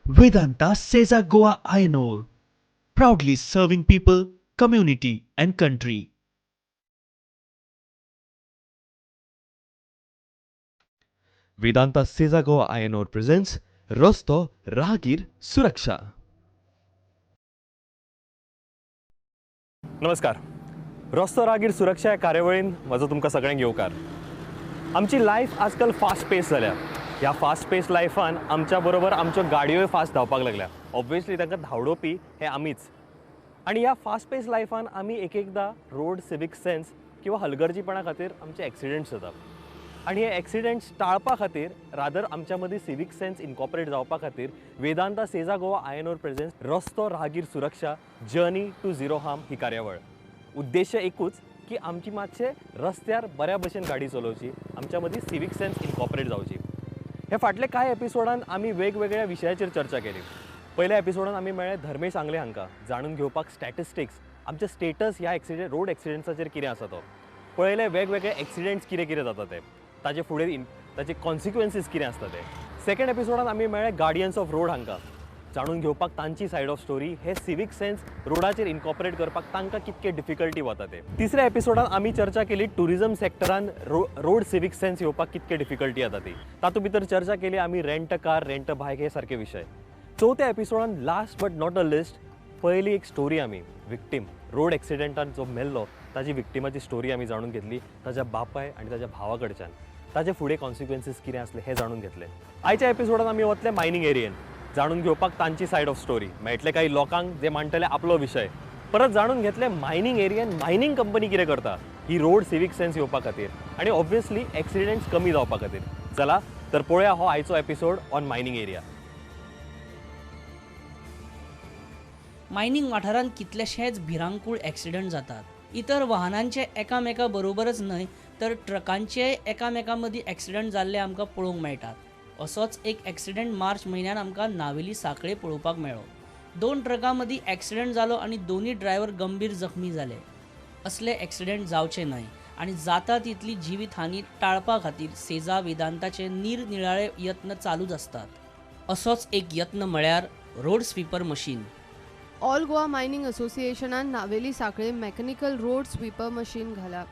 Vedanta Sesa Goa Ayanor, proudly serving people, community, and country. Vedanta Sezago Ayanor presents Rosto Rahagir Suraksha. नमस्कार. रस्तो रागीर सुरक्षा या कार्यावळीन म्हजो तुमकां सगळ्यांक येवकार. आमची लायफ आजकाल फास्ट पेस जाल्या. ह्या फास्ट पेस लायफान आमच्या बरोबर आमच्यो गाडयोय फास्ट धांवपाक लागल्या. ऑब्वियसली तांकां धांवडोवपी हे आमीच. आनी ह्या फास्ट पेस लायफान आमी एक एकदां रोड सिवीक सेन्स किंवा हलगर्जीपणा खातीर आमचे एक्सिडेंट्स जातात. आणि हे एक्सिडेंट्स टाळपा खातीर रादर आमच्या मदीं सिवीक सेन्स इनकॉर्पोरेट जावपा खातीर वेदांता सेजा गोवा आयनोर प्रेझेंट्स रस्तो राहगीर सुरक्षा जर्नी टू झिरो हार्म ही कार्यावळ. उद्देश एकूच की आमची मातशे रस्त्यार बऱ्या भशेन गाडी चलोवची, आमच्या मदीं सिवीक सेन्स इनकॉर्पोरेट जावची. हे फाटले कांय एपिसोडान आमी वेगवेगळ्या विशयाचेर चर्चा केली. पयल्या एपिसोडान आमी मेळ्ळे धर्मेश आंगले हांकां जाणून घेवपाक स्टॅटिस्टिक्स आमचे स्टेटस ह्या रोड एक्सिडेंट्साचेर कितें आसा तो. पळयले वेगवेगळे एक्सिडेंट्स कितें कितें जाता ते, ताजे फुडें ताचे कॉन्सिक्वेन्सीस कितें आसता ते. सेकंड एपिसोडान आमी मेळ्ळे गार्डियन्स ऑफ रोड हांकां जाणून घेवपाक तांची सायड ऑफ स्टोरी. हे सिवीक सेन्स रोडाचेर इनकॉर्पोरेट करपाक तांकां कितके डिफिकल्टी वता ते. तिसऱ्या एपिसोडान आमी चर्चा केली टुरिजम सेक्टरान रोड सिवीक सेन्स येवपाक कितके डिफिकल्टी येता ती. तातूंत भितर चर्चा केली आमी rent a car, rent a bike हे सारके विशय. चवथ्या एपिसोडान last but not a least पयली एक स्टोरी आमी विक्टीम रोड एक्सिडेंटान जो मेल्लो ताजी विक्टिमाची स्टोरी आमी जाणून घेतली ताज्या बापाय आनी ताज्या भावा कडच्यान. ताजे फुडें कॉन्सिक्वेन्सीस कितें आसले हे जाणून घेतले. आयच्या एपिसोडान आमी वतले मायनींग एरियेन जाणून घेवपाक तांची सायड ऑफ स्टोरी. मेळटले काही लोकांक जे मांडटले आपलो विशय. परत जाणून घेतले मायनींग एरियेन मायनींग कंपनी कितें करता ही रोड सिवीक सेन्स येवपा खातीर आनी ऑब्वियसली एक्सिडेंट्स कमी जावपा खातीर. चला तर पळोवया हो आयचो episode on mining area. Mining वाठारांत कितलेशेच भिरांकूळ ॲक्सिडंट जातात. इतर वाहनांचे एकामेका बरोबरच न्हय तर ट्रकांचे एकामेका मदीं ॲक्सिडंट जाल्ले आमकां पळोवंक मेळटात. असोच एक ॲक्सिडंट मार्च म्हयन्यान आमकां नावेली सांखळे पळोवपाक मेळ्ळो. 2 ट्रकां मदीं ॲक्सिडंट जालो आनी दोनूय ड्रायव्हर गंभीर जखमी जाले. असले ॲक्सिडंट जावचे न्हय आनी जाता तितली जिवीत हानी टाळपा खातीर सेजा वेदांताचे निरनिराळे यत्न चालूच असतात. असोच एक यत्न म्हळ्यार road sweeper machine. All Goa mining असोसिएशनान नावेली सांखळे मेकॅनिकल रोड स्वीपर मशीन घाला.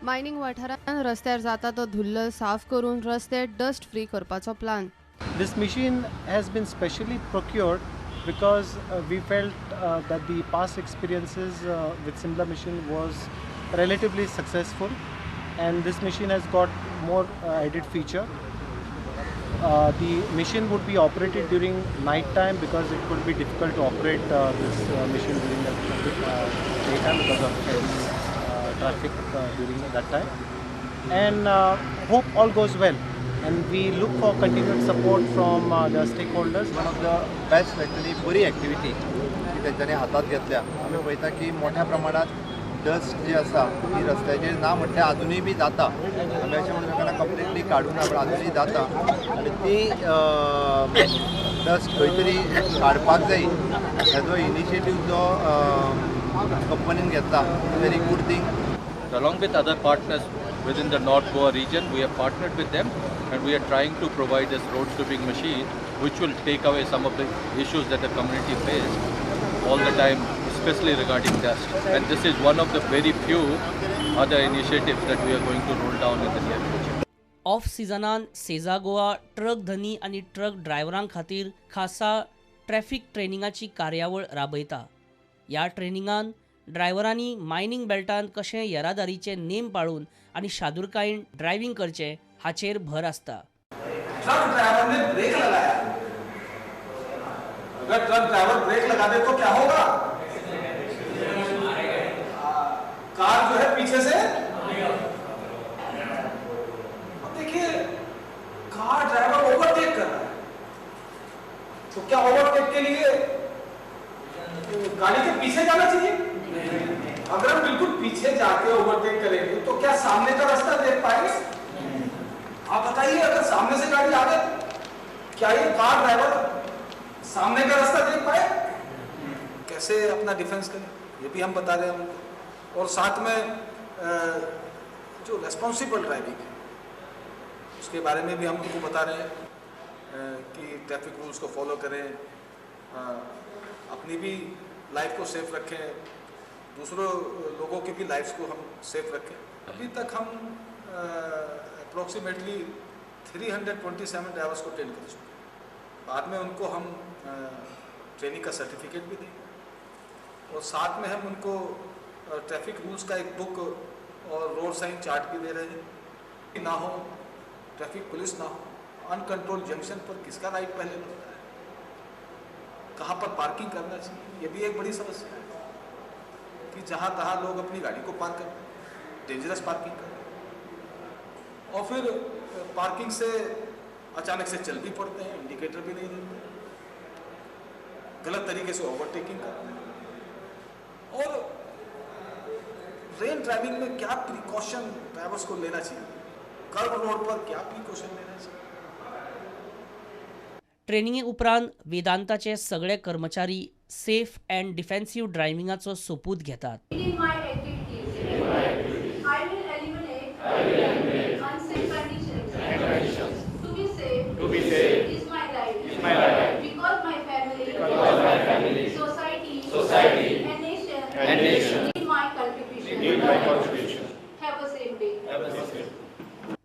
मायनिंग वाठारांत रस्त्यार जाता तो धुल्ल साफ करून रस्ते डस्ट फ्री करपाचो plan. This machine has been specially procured because we felt that the past experiences with similar machine was relatively successful, and this machine has got more added feature. The machine would be operated during night time because it would be difficult to operate this machine during the daytime because of heavy traffic during that time. And hope all goes well. And we look for continued support from the stakeholders. One of the best actually बरी activity ती तेंच्यांनी हातात घेतल्या. आमी पळयता की मोठ्या प्रमाणात डस्ट जी आसा ती रस्त्याचेर ना म्हटल्यार अजुनूय बी जाता. आमी अशें म्हणून शकना कंप्लिटली काडूं ना, पण अजुनूय जाता. आनी ती डस्ट खंय तरी काडपाक जायी हेजो इनिशिएटीव जो कंपनीन घेतला very good thing. Along with other partners within the North Goa region, we have partnered with them and we are trying to provide this road sweeping machine which will take away some of the issues that the community face all the time, especially regarding dust. And this is one of the very few other initiatives that we are going to roll down in the near future. Off सिजनान Sesa Goa truck धनी आनी truck ड्रायव्हरां खातीर खासा traffic ट्रेनिंगाची कार्यावळ राबयता. ह्या ट्रेनिंगान ड्रायव्हरांनी mining बेल्टान कशें येरादारीचे name पाळून आनी शादुरकायेन ड्रायव्हिंग करचें हाचेर भर आसता. ट्रक ड्राइवर ने ब्रेक लगाया, अगर ट्रक ड्राइवर ब्रेक लगा दे तो क्या होगा? कार जो है पीछे से देखिए कार ड्राइवर ओवरटेक कर रहा है तो क्या ओवरटेक के लिए गाड़ी के पीछे जाना चाहिए? अगर हम बिल्कुल पीछे जाके ओवरटेक करेंगे तो क्या सामने का रास्ता देख पाएंगे? आप बताइए, अगर सामने से गाड़ी आ गई क्या ये कार ड्राइवर सामने का रास्ता देख पाए? कैसे अपना डिफेंस करें ये भी हम बता रहे हैं उनको. और साथ में जो रेस्पॉन्सिबल ड्राइविंग है उसके बारे में भी हम उनको बता रहे हैं कि ट्रैफिक रूल्स को फॉलो करें, अपनी भी लाइफ को सेफ रखें, दूसरों लोगों की भी लाइफ को हम सेफ रखें। अभी तक हम अप्रोक्सीमेटली 327 ड्राइवर्स को ट्रेन कर चुके हैं। बाद में उनको हम ट्रेनिंग का सर्टिफिकेट भी देंगे और साथ में हम उनको ट्रैफिक रूल्स का एक बुक और रोड साइन चार्ट भी दे रहे हैं। ना हो ट्रैफिक पुलिस ना हो, अनकंट्रोल जंक्शन पर किसका राइट पहले लगता है, कहाँ पर पार्किंग करना चाहिए, ये भी एक बड़ी समस्या है कि जहाँ तहाँ लोग अपनी गाड़ी को पार्क करते हैं, डेंजरस पार्किंग करते हैं और फिर पार्किंग से अचानक से चल भी पड़ते हैं, इंडिकेटर भी नहीं देते, गलत तरीके से ओवरटेकिंग करते हैं। और रेन ड्राइविंग में क्या प्रिकॉशन ड्राइवर्स को लेना चाहिए, कर्व रोड पर क्या प्रिकॉशन लेना चाहिए। ट्रेनिंगे उपरांत वेदांताचे सगळे कर्मचारी सेफ अँड डिफेन्सिव्ह ड्रायव्हिंगाचो सोपूत घेतात. In my activities, I will eliminate unsafe conditions. To be safe is my life. Because my family, society, and nation need my contribution. Have a safe day.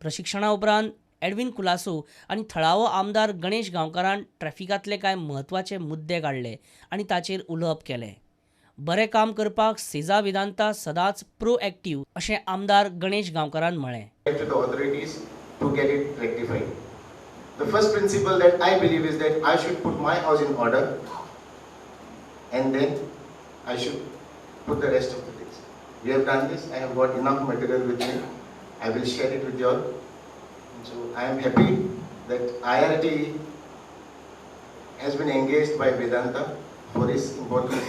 प्रशिक्षणा उपरांत Edwin Colaco आणि थळावो आमदार गणेश गांवकारान ट्रॅफिकांतले कांय म्हत्वाचे मुद्दे काडले आणि ताचेर उलोवप केलें. बरें काम करपाक सेजा वेदांता सदांच प्रोएक्टिव्ह अशें आमदार गणेश गांवकारान म्हळें. To the authorities to get it rectified. The first principle that I believe is that I should put my house in order and then I should put the rest of the things. We have done this. I have got enough material with me. I will share it with you all. So I am happy that IRT has been engaged by Vedanta for this important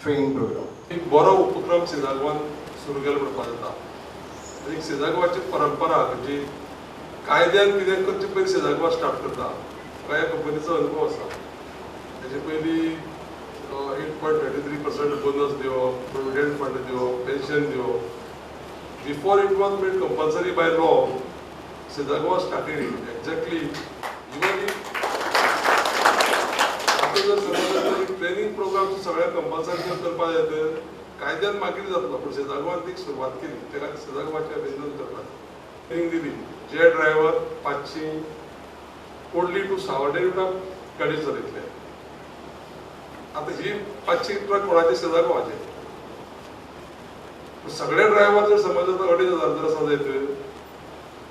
training program. एक बरो उपक्रम सेजागवान सुरू केलो म्हणपाक जाता. एक सेजागवाची परंपरा म्हणजे कायद्यान कितें करचे पयलीं सेजागवा स्टार्ट करता. कांय कंपनीचो अनुभव आसा. तेजे पयलीं 8.33% बोनस दिवप, प्रोविडंट फंड दिवप, पेन्शन दिवप. Before it was made compulsory by law, Sedagwa started it. Exactly. Even if after the training program सगळ्या कंपल्सरी करपाक जाय तर कायद्यान मागीर जातलो पूण सेजागवान ती सुरवात केली. तेका सेजागवाचे अभिनंदन करतात. ट्रेनिंग दिली. जे ड्रायव्हर 500 ओनली टू सावड्डे गाडी चलयतले. आता ही 500 ट्रक कोणाचे सेजागवाचे. सगळे ड्रायव्हर जर समज 2,500 जर आसा जायत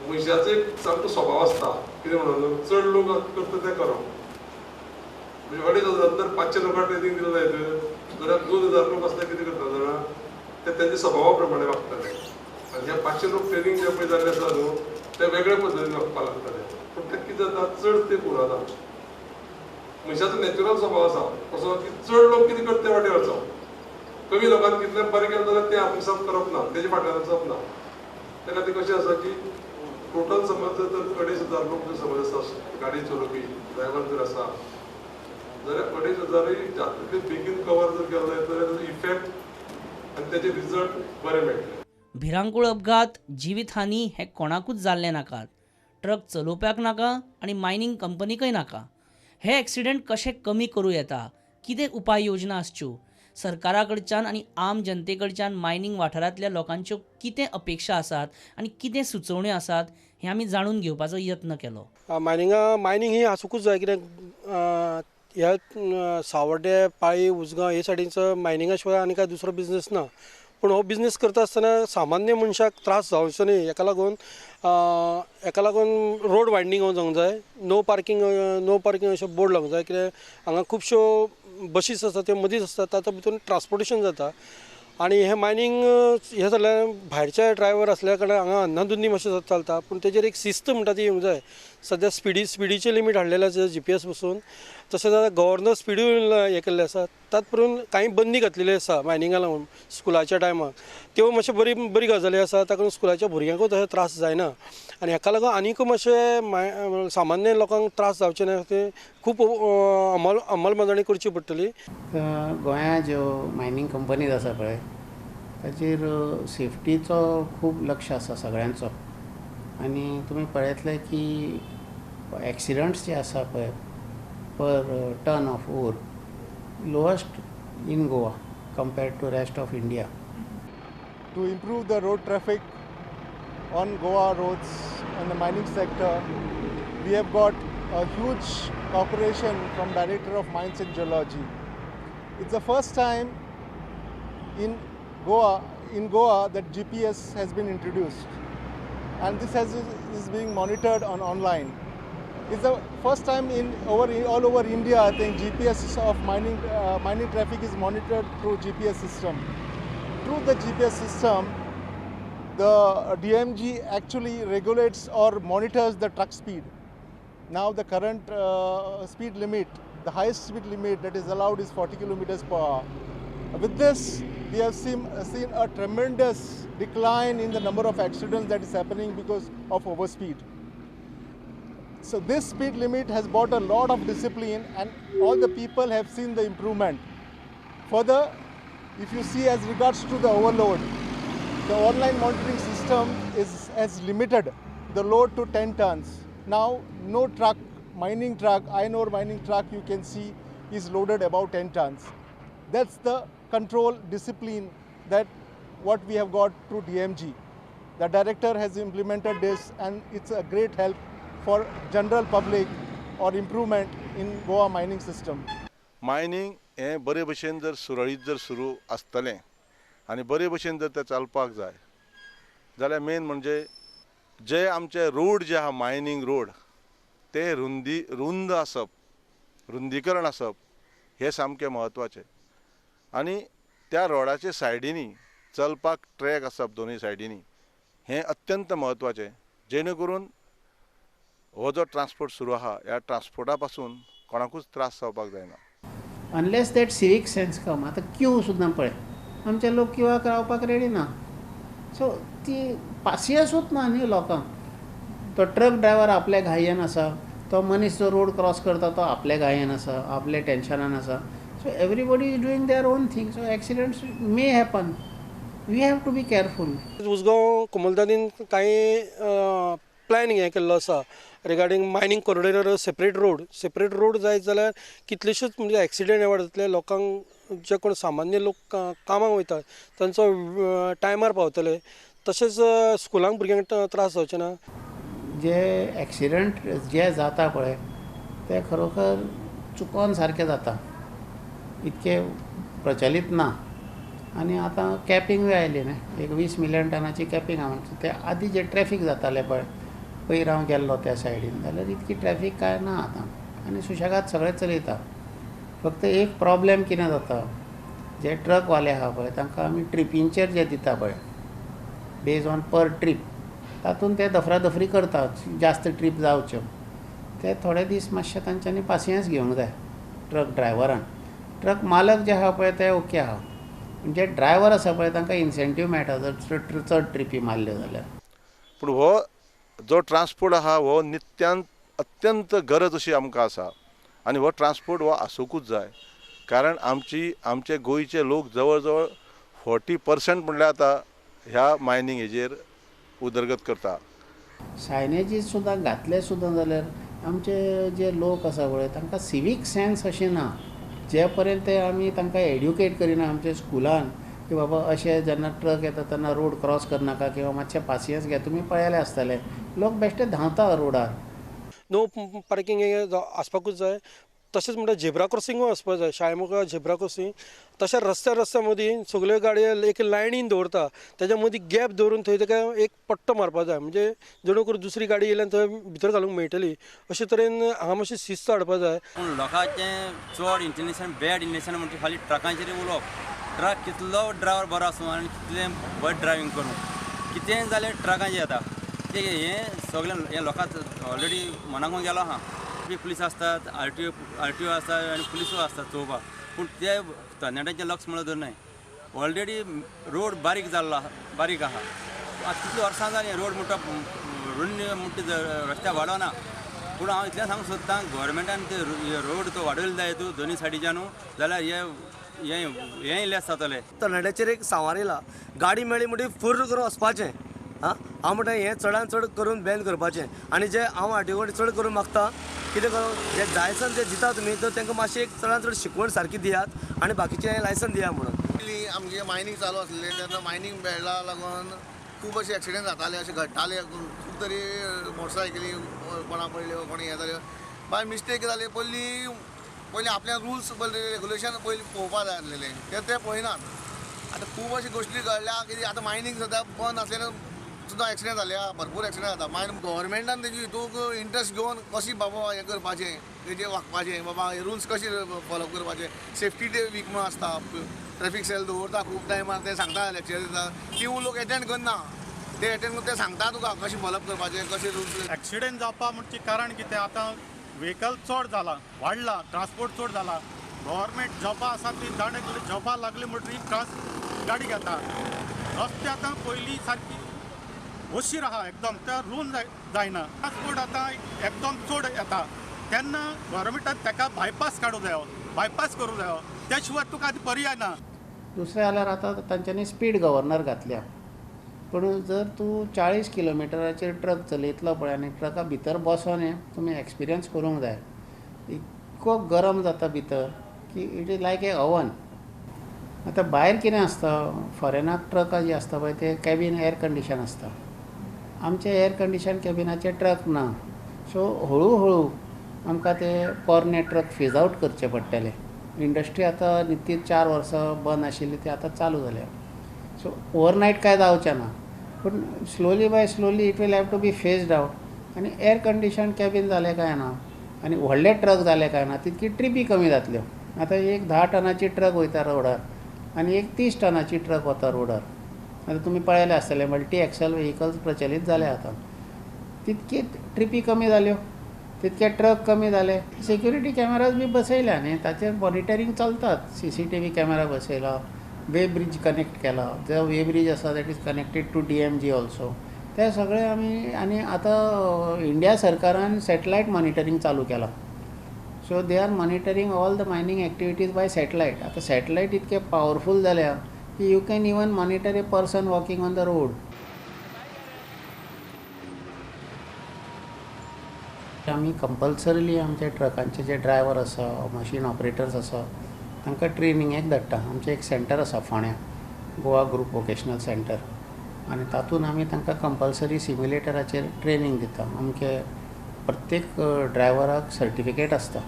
मनशाचो एक सामको स्वभाव आसता कितें म्हणून चड लोक करता तें करप. म्हणजे 2,500 जर 500 लोकांक ट्रेनिंग दिलं जायत जाल्यार 2,000 लोक आसता कितें करता जाणा ते तेंच्या स्वभावा प्रमाणे वागतले. आनी हे 500 लोक ट्रेनिंग जे पळय जाल्ले आसा न्हू ते वेगळे पद्दतीन वागपाक लागतले. पूण ते कितें जाता चड ते पुराना. मनशाचो नॅचरल स्वभाव आसा असो की चड लोक कितें करता ते वाटेर वचप. कमी लोकांनी कितलें बरें केलें जाल्यार तें आत्मसात करप ना, तेजे फाटल्यान वचप ना. त्या खातीर कशें आसा की टोटल समज जर 2,500 लोक जर समज आसा गाडी चलोवपी ड्रायव्हर जर आसा जाल्यार 2,500 जातले बेगीन कवर जर केलो जायत जाल्यार इफेक्ट आनी तेजे रिजल्ट बरे मेळटले. भिरांकूळ अपघात जिवीतहानी हे कोणाकूच जाल्ले नाकात. ट्रक चलोवप्याक नाका आनी मायनिंग कंपनीकय नाका. हे एक्सिडेंट कशे कमी करूं येता, कितें उपाय योजना आसच्यो, सरकारा कडच्यान आनी आम जनते कडच्यान मायनिंग वाठारांतल्या लोकांच्यो कितें अपेक्षा आसात आनी कितें सुचोवण्यो आसात हें आमी जाणून घेवपाचो यत्न केलो. मायनिंग ही आसूंकूच जाय कित्याक ह्या सावड्डे पाळी उजगांव हे सायडीचो मायनिंगा शिवाय आनी काय दुसरो बिझनेस ना. पूण हो बिझनेस करता आसतना सामान्य मनशाक त्रास जावचो न्ही हेका लागून रोड वायडनींग जावंक जाय. नो पार्किंग अशे बोर्ड लावंक जाय कित्याक हांगा खुबश्यो बसीस आसा त्यो मदींच आसता तातूंत भितर ट्रान्सपोर्टेशन जाता. आनी हे मायनिंग हे जाल्यार भायरचे ड्रायव्हर आसल्या कारणान हांगा अन्नाधुंदी मातशें चलता. पूण तेजेर एक शिस्त म्हणटा ती येवंक जाय. सद्या स्पिडीचे लिमीट हाडलेले आसा GPS बसून. तशेंच आतां गव्हर्नर स्पिडूय हे केल्ले आसा. तात परून कांय बंदी घातलेली आसा मायनिंगा लागून स्कुलाच्या टायमाक. त्यो मातशें बरी गजाली आसा ताका लागून स्कुलाच्या भुरग्यांकूय तशें त्रास जायना. आनी हाका लागून आनीक मातशें सामान्य लोकांक त्रास जावचे ना ते खूब अंमलबजावणी करची पडटली. गोंया ज्यो मायनिंग कंपनीज आसा पळय ताचेर सेफ्टीचो खूब लक्ष आसा सगळ्यांचो. आनी तुमी पळयतले की एक्सिडंट्स जे आसा पळय per ton of ore, lowest in Goa compared to rest of India. To improve the road traffic on Goa roads and the mining sector, we have got a huge cooperation from Director of Mines and Geology. It's the first time in Goa that GPS has been introduced, and this is being monitored online. It's the first time all over India, I think, GPS of mining traffic is monitored through GPS system. Through the GPS system, the DMG actually regulates or monitors the truck speed. Now the current speed limit, the highest speed limit that is allowed is 40 kilometers per hour. With this, we have seen a tremendous decline in the number of accidents that is happening because of overspeed. So this speed limit has brought a lot of discipline, and all the people have seen the improvement. Further, if you see as regards to the overload, the online monitoring system has limited the load to 10 tons. Now, no truck, iron ore mining truck you can see is loaded above 10 tons. That's the control discipline that what we have got through DMG. The director has implemented this, and it's a great help for general public or improvement in Goa mining system. Mining हें बरे भशेन जर सुरळीत जर सुरू आसतलें आनी बरे भशेन जर तें चलपाक जाय जाल्यार मेन म्हणजे जे आमचे रोड जे आहा मायनींग रोड ते रुंद आसप, रुंदीकरण आसप हें सामकें म्हत्वाचें. आनी त्या रोडाचे सायडीनी चलपाक ट्रॅक आसप दोनूय सायडीनी हें अत्यंत म्हत्वाचें, जेणे करून हो जो ट्रान्सपोर्ट सुरू आहा ह्या ट्रान्सपोर्टा पासून कोणाकूच त्रास जावपाक जायना. अनलेस दॅट सिवीक सेन्स कम. आतां क्यू सुद्दां पळय, आमचे लोक क्यूआक रावपाक रेडी ना. सो ती पासियेंसूच ना न्ही लोकांक. तो ट्रक ड्रायव्हर आपल्या घायेन आसा, तो मनीस जो रोड क्रॉस करता तो आपल्या घायेन आसा, आपल्या टेन्शनान आसा. So everybody is doing their own thing. So accidents may happen. We have to be careful. Usgao कोमलदादीन काही प्लॅनिंग हें केल्लो आसा regarding mining corridor. Separate road जायत जाल्यार कितलेशेच म्हणजे एक्सिडेंट एवॉयड जातले. लोकांक जे कोण सामान्य लोक कामाक वयतात तांचो टायमार पावतले. तशेंच स्कुलांक भुरग्यांक त्रास जावचे ना. जे एक्सिडेंट जे जाता पळय ते खरोखर चुकोन सारकें जाता, इतके प्रचलीत ना. आनी आतां कॅपिंगूय आयली न्ही, एक 20 मिलियन टनाची कॅपिंग आहा म्हणजे ते आदीं जे ट्रॅफिक जातालें पळय, पयर हांव गेल्लो त्या सायडीन, जाल्यार इतकी ट्रॅफिक काय ना आतां आनी सुशेगाद सगळें चलयता. फक्त एक प्रॉब्लेम कितें जाता, जे ट्रकवाले आहा पळय तांकां आमी ट्रिपींचेर जे दिता पळय बेज ऑन पर ट्रीप, तातूंत ते दफरादफरी करतात जास्त ट्रीप जावच्यो. ते थोडे दीस मातशें तांच्यांनी पासियेंस घेवंक जाय ट्रक ड्रायव्हरान. ट्रक मालक जे आहा पळय ते ओके आहा, म्हणजे ड्रायव्हर आसा पळय तांकां इन्सेंटीव मेळटा जर चड ट्रिपी मारल्यो जाल्यार. पूण हो जो ट्रान्सपोर्ट आहा हो नित्यान अत्यंत गरज अशी आमकां आसा आनी हो ट्रान्सपोर्ट हो आसूंकूच जाय. कारण आमचे गोंयचे लोक जवळ जवळ 40% म्हणल्यार आतां ह्या मायनींग हेजेर उदरगत करता. सायनेजीस सुद्दां घातले सुद्दां जाल्यार आमचे जे लोक आसा पळय तांकां सिवीक सेन्स अशें ना. जे पर्यंत ते आमी तांकां एड्युकेट करिना आमच्या स्कुलान की बाबा अशें जेन्ना ट्रक येता तेन्ना रोड क्रॉस करनाका किंवा मातशें पासियेंस घे. तुमी पळयलें आसतलें लोक बेश्टे धांवता रोडार. नो पार्किंग हें आसपाकूच जाय. तशेंच म्हणटा झेब्रा क्रॉसिंगूय आसपाक जाय. शाळेमुखार झेब्रा क्रॉसिंग. तशें रस्त्या मदीं सगल्यो गाडयो एक लायनीन दवरता, तेज्या मदीं गॅप दवरून थंय ताका एक पट्टो मारपाक जाय, म्हणजे जेणे करून दुसरी गाडी येयल्यार थंय भितर घालूंक मेळटली. अशे तरेन हांगा मातशी शिस्त हाडपाक जाय. पूण लोकांचें चड इंटेलिजंस बॅड इंटेलिजंस म्हणजे खाली ट्रकांचेर उलोवप. ट्रक कितलो ड्रायव्हर बरो आसूं आनी कितलें बरें ड्रायव्हिंग करूं, कितेंय जाल्यार ट्रकांचेर येता. ते हें सगळें हें लोकांक ऑलरेडी मनाकून गेलो आहा. पुलीस आसतात, आरटीओ आसतात आनी पुलिसूय आसतात चोवपाक, पूण ते तरणाट्यांचें लक्ष म्हणून धरनाय. ऑलरेडी रोड बारीक जाल्लो आहा, बारीक आहा. आतां कितलीं वर्सां जालीं रोड म्हणटा रस्त्याक वाडोना. पूण हांव इतलें सांगूंक सोदतां गोवोरमेंटान ते रोड तो वाडयलो जाय तूं दोनी सायडीच्यानू, जाल्यार हें इल्लें जातलें. तरणाट्याचेर एक सांवार येयला, गाडी मेळ्ळी म्हणटकीर फुर्र करून वचपाचें. हांव म्हणटा हें चडांत चड करून बॅन करपाचें आनी जे हांव आरटीओ चड करून मागता कितें करून जे लायसन जे दिता तुमी तर तांकां मातशें एक चडांत चड शिकवण सारकी दियात आनी बाकीचें लायसन दिया म्हणून. आमगे मायनींग चालू आसलें तेन्ना मायनींग बेल्डा लागून खूब अशे एक्सिडेंट जाताले अशे घडटाले खूब तरी मोटरसायकली कोणा पडल्यो कोणी हें जाल्यो बाय मिस्टेक जाले पयलीं आपल्या रुल्स रेगुलेशन पयलीं पळोवपा जाय आसलेले ते पळयनात आतां खूब अशी गोश्टी घडल्या की आतां मायनींग सद्या बंद आसलें सुद्दां एक्सिडेंट जाल्या भरपूर एक्सिडेंट जाता मागीर गव्हर्मेंटान तेजी हितूक इंट्रस्ट घेवन कशी बाबा हें करपाचें तेजें वागपाचें बाबा हे रुल्स कशे फॉलो करपाचे सेफ्टी डे वीक म्हण आसता ट्रॅफिक सेल दवरता खूब टायमार ते सांगता लेक्चर दिता ती लोक एटेंड करना ते एटेंड करून ते सांगता तुका कशें फॉलोअप करपाचें कशें रुल्स. एक्सिडेंट जावपा म्हणचे कारण कितें आतां व्हेकल चड जाला वाडला ट्रान्सपोर्ट चड जाला गव्हर्मेंट जॉबां आसा ती जाणे जॉबां लागली म्हणटरी गाडी घेता रस्ते आतां पयलीं सारकी उशीर आहा एकदम त्या रूल जायना ट्रान्सपोर्ट आतां एकदम चड येता तेन्ना गव्हर्मेंटान ताका बायपास काडूं जायो बायपास करूं जायो त्या शिवाय तुका आतां पर्याय ना. दुसरें जाल्यार आतां तांच्यांनी स्पीड गव्हर्नर घातल्या पूण जर तूं 40 किलोमिटराचेर ट्रक चलयतलो पळय आनी ट्रका भितर बसोन तुमी एक्सपिरियन्स करूंक जाय इतको गरम जाता भितर की it is like A oven. आतां भायर कितें आसता फॉरेनाक ट्रकां जी आसता पळय ते कॅबीन एअर कंडिशन आसता आमचे एअर कंडिशन कॅबिनाचे ट्रक ना सो हळू आमकां ते पोरने ट्रक फेज आवट करचे पडटले. इंडस्ट्री आतां नितीत 4 वर्सां बंद आशिल्ली ती आतां चालू जाल्या सो ओवरनायट कांय जावचें ना पूण slowly by slowly it will have to be phased out आनी एअर कंडिशन कॅबीन जालें काय ना आनी व्हडले ट्रक जाले काय ना तितकी ट्रिपी कमी जातल्यो. आतां एक 10 टनाची ट्रक वयता रोडार आनी एक 30 टनाची ट्रक वता रोडार. आतां तुमी पळयलें आसतलें मल्टी एक्सेल व्हेकल्स प्रचलीत जाले आतां तितकी ट्रिपी कमी जाल्यो तितके ट्रक कमी जाले. सिक्युरिटी कॅमेराज बी बसयल्या न्ही ताचेर मॉनिटरींग चलतात CCTV कॅमेरा बसयला वे ब्रिज कनेक्ट केला जो वे ब्रिज आसा that is connected to DMG also ते सगळे आमी आनी आतां इंडिया सरकारान सॅटेलायट मॉनिटरींग चालू केलां so they are monitoring all the mining activities by satellite. आतां सॅटेलायट इतके पावरफूल जाल्या की you can even monitor a person walking on the road. आमी कंपल्सरिली आमचे ट्रकांचे जे ड्रायव्हर आसा मशीन ऑपरेटर्स आसा तांकां ट्रेनिंगेक धाडटा. आमचें एक सेंटर आसा फोण्या गोवा ग्रूप वोकेशनल सेंटर आनी तातूंत आमी तांकां कंपल्सरी सिम्युलेटराचेर ट्रेनींग दिता. आमचे प्रत्येक ड्रायव्हराक सर्टिफिकेट आसता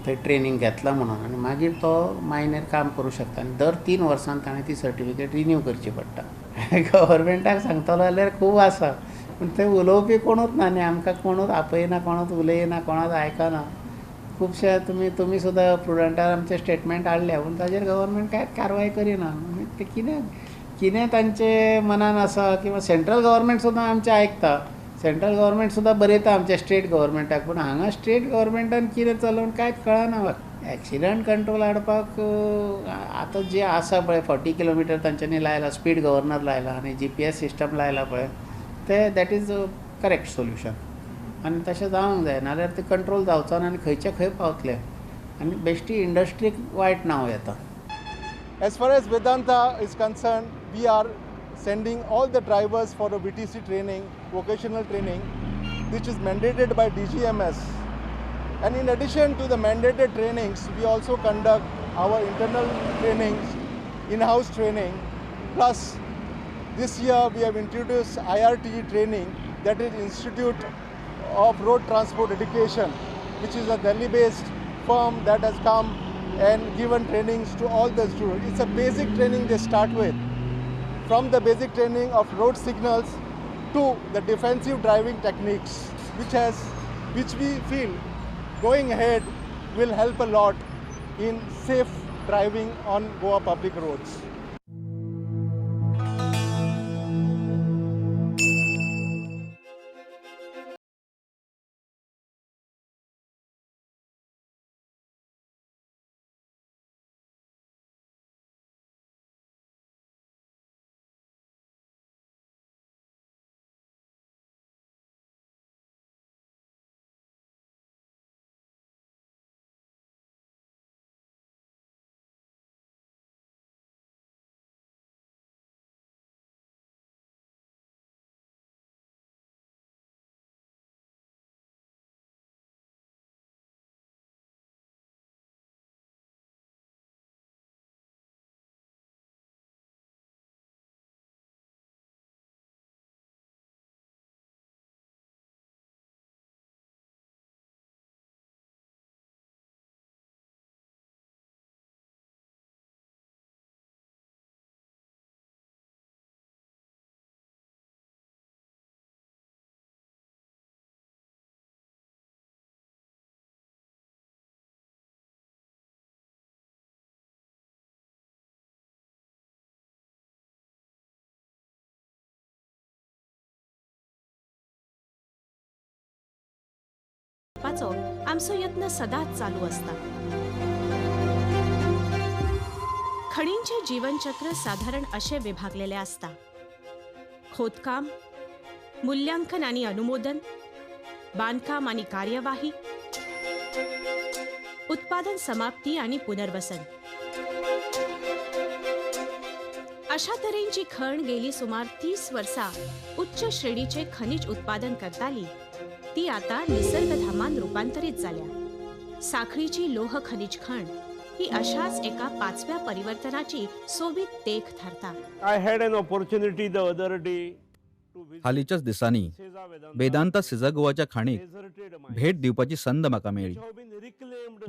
थंय ट्रेनींग घेतला म्हणून आनी मागीर तो मायनेर काम करूं शकता आनी दर 3 वर्सान ताणें ती सर्टिफिकेट रिन्यू करची पडटा. गव्हर्मेंटाक सांगतलो जाल्यार खूब आसा पूण थंय उलोवपी कोणूच ना न्ही आमकां कोणूच आपयना कोणूच उलयना कोणाच आयकना. खुबशे तुमी सुद्दां प्रुडंटार आमचे स्टेटमेंट हाडले पूण ताजेर गव्हर्मेंट कांयच कारवाय करिना. ते कितें तांचे मनान आसा किंवा सेंट्रल गव्हर्मेंट सुद्दां आमचें आयकता सेंट्रल गव्हर्मेंट सुद्दां बरयता आमच्या स्टेट गव्हर्मेंटाक पूण हांगा स्टेट गव्हर्मेंटान कितें चलोवन कांयच कळना म्हाका. एक्सिडंट कंट्रोल हाडपाक आतां जे आसा पळय 40 किलोमिटर तांच्यांनी लायला स्पीड गव्हर्नर लायला आनी GPS सिस्टम लायला पळय ते दॅट इज करेक्ट सोल्युशन आनी तशें जावंक जाय नाल्यार ते कंट्रोल जावचो ना आनी खंयचे खंय पावतले आनी बेश्टी इंडस्ट्रीक वायट नांव येता. As far as Vedanta is concerned, we are sending all the drivers for a VTC training, vocational training, which is mandated by DGMS. And in addition to the mandated trainings, we also conduct our internal trainings, in-house training. Plus, this year we have introduced IRTE training, that is Institute of Road Transport Education, which is a Delhi-based firm that has come and given trainings to all the students. It's a basic training they start with, from the basic training of road signals to the defensive driving techniques, which we feel going ahead will help a lot in safe driving on Goa public roads. करपाचो आमचो यत्न सदांच चालू असता. खणींचे जीवनचक्र साधारण असे विभागलेले असता: खोदकाम, मूल्यांकन आणि अनुमोदन, बांधकाम आणि कार्यवाही, उत्पादन समाप्ती आणि पुनर्वसन. अशा तऱ्हेची खण गेली सुमार 30 वर्सां उच्च श्रेणीचे खनिज उत्पादन करताली ती आता निसर्गधामान रूपांतरित झाल्या. साखळीची लोह खनिज खण ही अशाच एका 5व्या परिवर्तनाची सोबीत देख ठरता. I had an opportunity the other day हालीच्याच दिसांनी वेदांता सिजागोवाच्या खाणीक भेट दिवपाची संद म्हाका मेळ्ळी,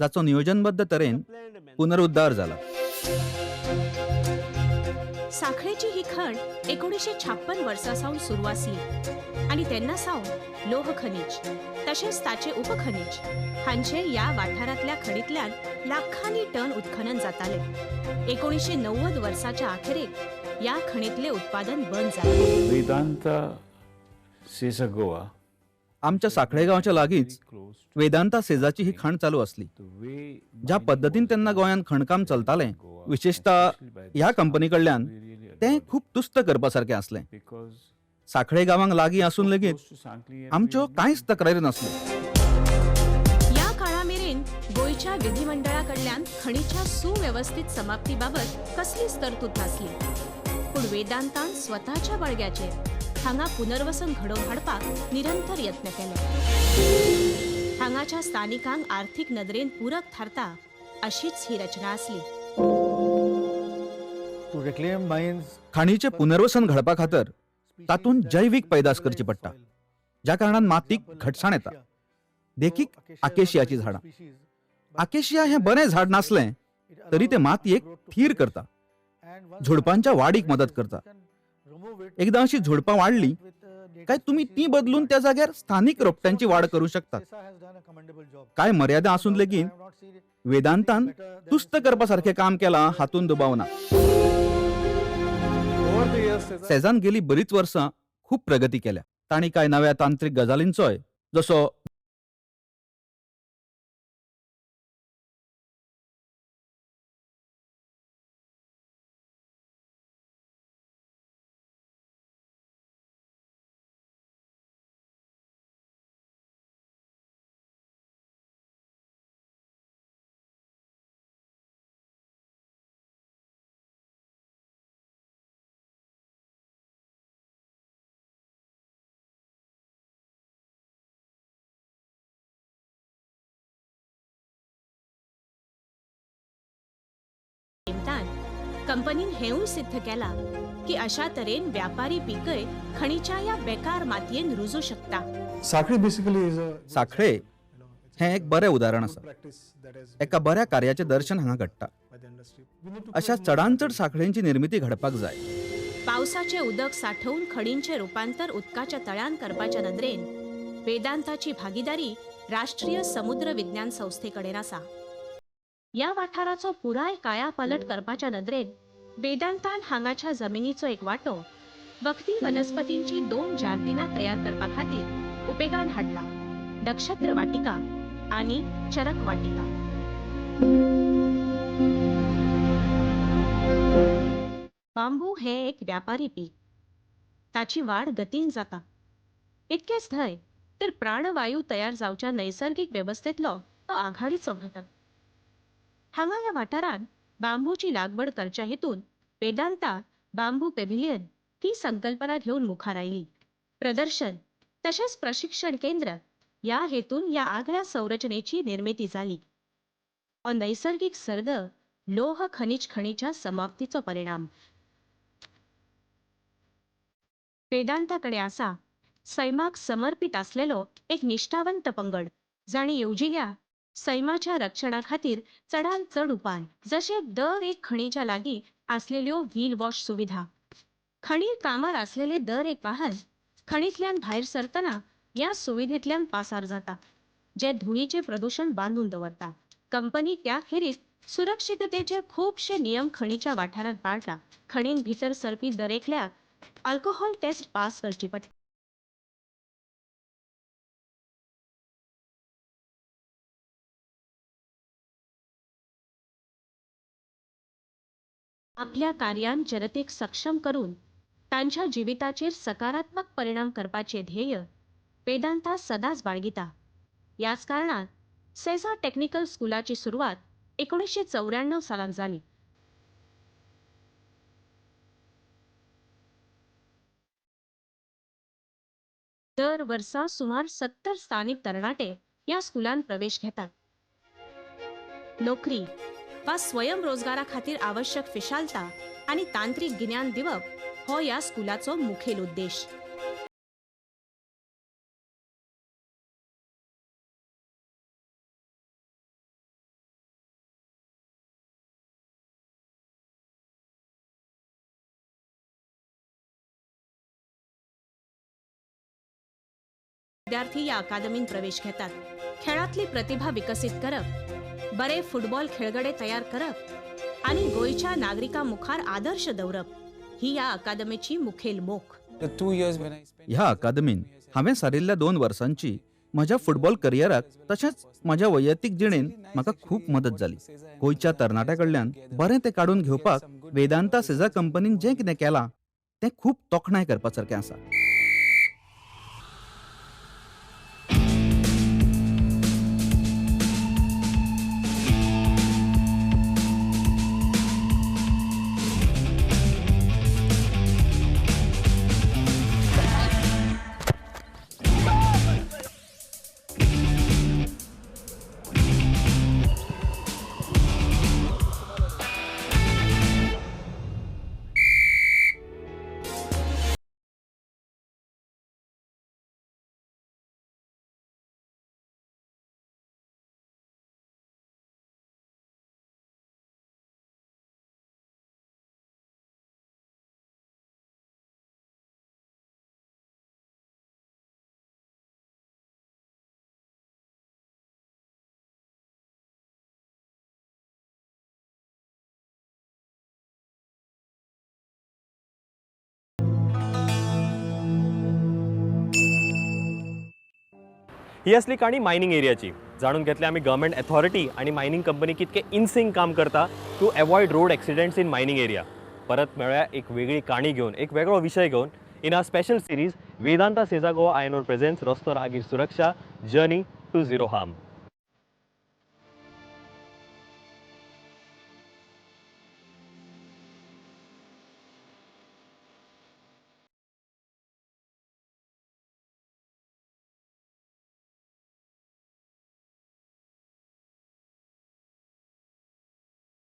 जाचो नियोजनबद्ध तरेन पुनरुद्धार जाला. साखळेची ही खण 1956 वर्सा सावन सुरू असली आणि तेन्ना सावन लोह खनिज तसेच ताचे उपखनिज हांचे या वाठारातल्या खणींतल्यान लाखांनी टन उत्खनन जाताले. 1990 वर्साच्या अखेरेक या खणीतले उत्पादन बंद झाले. वेदांता सेजागोवा आमच्या साखळे गांवच्या लागींच वेदांता सेजाची ही खण चालू असली. ज्या पद्धतीन तेन्ना गोंयांत खणकाम चलतालें, विशेषतः ह्या कंपनी कडल्यान तें खूब तुस्त करपासारकें असलें. साखळे गांवांक लागीं आसून लेगीत आमच्यो कांयच तक्रारी नासल्यो. या काळामेरेन गोंयच्या विधिमंडळाकडल्यान खणीच्या सुव्यवस्थित समाप्तीबाबत कसलीच तरतूद नासली. पूण वेदांतान स्वताच्या बळग्याचेर हांगा पुनर्वसन घडोवन हाडपाक निरंतर यत्न केले. हांगाच्या स्थानिकांक आर्थीक नदरेन पूरक थारता अशीच ही रचना असली. खाणीचे पुनर्वसन घडपा खातर तातूंत जैवीक पैदास करची पडटा, ज्या कारणान मातीक घटसाण येता. देखीक आकेशियाची झाडां. आकेशिया हें बरें झाड नासलें तरी ते मातयेक थीर करता, झुडपांच्या वाडीक मदत करता. एकदां अशी झुडपां वाडली काय तुमी ती बदलून त्या जाग्यार स्थानिक रोपट्यांची वाड करू शकतात. काय मर्यादा आसून लेगीत वेदांतान तुस्त करपासारखें काम केलां हातून दुबाव ना. सेजान गेली बरीच वर्सां खूब प्रगती केल्या. तांणी कांय नव्या तांत्रीक गजालींचोय, जसो कंपनीन हेवूय सिद्ध केला की अशा तरेन व्यापारी पीकय खणीच्या या बेकार मातयेन रुजू शकता. साखळे हें एक बरें उदाहरण आसा. एका बऱ्या कार्याचें दर्शन हांगा घडटा. अशा चडांत चड साखळेंची निर्मिती घडपाक जाय. पावसाचे उदक साठवून खणींचे रूपांतर उदकाच्या तळ्यान करपाच्या नदरेन वेदांताची भागीदारी राष्ट्रीय समुद्र विज्ञान संस्थेकडेन आसा. या वाठाराचो पुराय कायापालट करपाच्या नदरेन वेदांतान हांगाच्या जमिनीचो एक वाटो वखदी वनस्पतींची 2 जार्दिनां तयार करपा खातीर उपेगान हाडला: नक्षत्र वाटिका आणि चरक वाटिका. बांबू हे एक व्यापारी पीक. ताची वाढ गतीन जाता. इतकेच न्हय तर प्राणवायू तयार जावच्या नैसर्गिक व्यवस्थेतलो तो आघाडीचो घटक. हांगा या वाठारान बांबूची लागवड करच्या हेतून वेदांता बांबू पेव्हिलियन ही संकल्पना घेऊन मुखार आयली. प्रदर्शन तसेच प्रशिक्षण केंद्र या हेतून या आगळ्या संरचनेची निर्मिती झाली. नैसर्गिक सर्ग लोह खनिज खणीच्या समाप्तीचो परिणाम. वेदांताकडे आसा सैमाक समर्पित असलेलो एक निष्ठावंत पंगड, जाणी येवजिल्या सैमाच्या रक्षणा खातीर चडांत चड उपाय, जशे दर एक खणीच्या लागीं असलेल्यो व्हील वॉश सुविधा, खणीर कामार असलेले दर एक वाहन खणींतल्यान भायर सरतना या सुविधेंतल्यान पासार जाता, जे धुळीचे प्रदूषण बांधून दवरता. कंपनी त्या खेरीज सुरक्षिततेचे खूबशे नियम खणीच्या वाठारांत पाळटा. खणीन भितर सरपी दरेकल्याक अल्कोहोल टेस्ट पास करची पडटा. आपल्या कार्यान जनतेक सक्षम करून तांच्या जिविताचेर सकारात्मक परिणाम करपाचे ध्येय वेदांता सदांच बाळगिता. याच कारणान सेजा टेक्निकल स्कूलाची सुरवात 1994 सालांत जाली. दर वर्सा सुमार 70 स्थानिक तरणाटे या स्कूलान प्रवेश घेतात. नोकरी वा स्वयंरोजगारा खातीर आवश्यक फिशालता आणि तांत्रिक गिन्यान दिवप हो या स्कूलाचो मुखेल उद्देश. विद्यार्थी या अकादमीत प्रवेश घेतात. खेळातली प्रतिभा विकसित करप, बरे फुटबॉल खेळगडे तयार करप आणि गोयच्या नागरिकां मुखार आदर्श दवरप ही या अकादमीची मुखेल मोख. ह्या अकादमीन हांवें सारिल्ल्या 2 वर्सांची म्हज्या फुटबॉल करियराक तशेंच म्हज्या वैयक्तीक जिणेन म्हाका खूब मदत जाली. गोंयच्या तरणाट्या कडल्यान बरें तें काडून घेवपाक वेदांता सेजा कंपनीन जें कितें केलां तें खूब तोखणाय करपासारकें आसा. ही असली काणी मायनिंग एरियाची. जाणून घेतले आम्ही गव्हर्नमेंट अथॉरिटी आणि मायनिंग कंपनी कितके इन सिंक काम करता to avoid road accidents in mining area. परत मेळ्या एक वेगळी काणी घेऊन, एक वेगळो विषय घेऊन in a special series Vedanta Sesa Goa iron ore presents रस्तो रागीर सुरक्षा जर्नी टू झिरो हार्म.